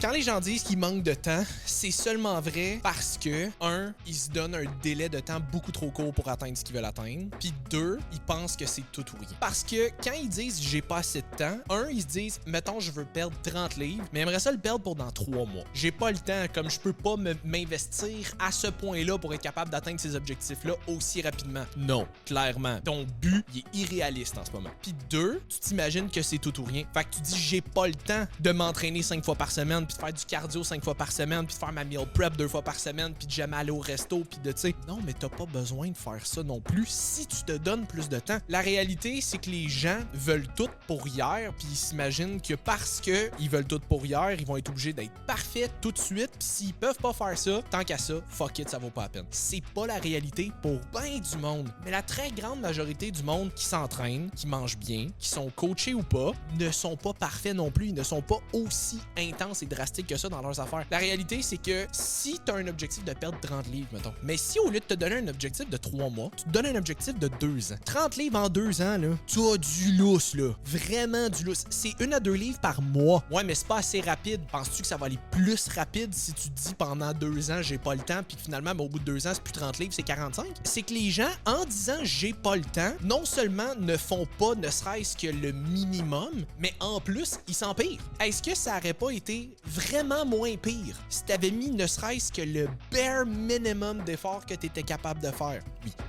Quand les gens disent qu'ils manquent de temps, c'est seulement vrai parce que, un, ils se donnent un délai de temps beaucoup trop court pour atteindre ce qu'ils veulent atteindre, puis deux, ils pensent que c'est tout ou rien. Parce que quand ils disent j'ai pas assez de temps, un, ils se disent mettons je veux perdre 30 livres, mais j'aimerais ça le perdre pour dans 3 mois. J'ai pas le temps, comme je peux pas m'investir à ce point-là pour être capable d'atteindre ces objectifs-là aussi rapidement. Non, clairement, ton but, il est irréaliste en ce moment. Puis deux, tu t'imagines que c'est tout ou rien. Fait que tu dis j'ai pas le temps de m'entraîner 5 fois par semaine, puis de faire du cardio 5 fois par semaine, puis de faire ma meal prep 2 fois par semaine, puis de jamais aller au resto, puis de, tu sais, non, mais t'as pas besoin de faire ça non plus si tu te donnes plus de temps. La réalité, c'est que les gens veulent tout pour hier, puis ils s'imaginent que parce que ils veulent tout pour hier, ils vont être obligés d'être parfaits tout de suite, puis s'ils peuvent pas faire ça, tant qu'à ça, fuck it, ça vaut pas la peine. C'est pas la réalité pour ben du monde, mais la très grande majorité du monde qui s'entraîne, qui mange bien, qui sont coachés ou pas, ne sont pas parfaits non plus, ils ne sont pas aussi intenses et drastiques que ça dans leurs affaires. La réalité, c'est que si tu as un objectif de perdre 30 livres, mettons, mais si au lieu de te donner un objectif de 3 mois, tu te donnes un objectif de 2 ans. 30 livres en 2 ans, là, tu as du lousse, là. Vraiment du lousse. C'est 1 à 2 livres par mois. Ouais, mais c'est pas assez rapide. Penses-tu que ça va aller plus rapide si tu te dis pendant 2 ans, j'ai pas le temps, puis que finalement, au bout de 2 ans, c'est plus 30 livres, c'est 45? C'est que les gens, en disant j'ai pas le temps, non seulement ne font pas ne serait-ce que le minimum, mais en plus, ils s'empirent. Est-ce que ça aurait pas été vraiment moins pire si t'avais mis ne serait-ce que le bare minimum d'effort que t'étais capable de faire? Oui.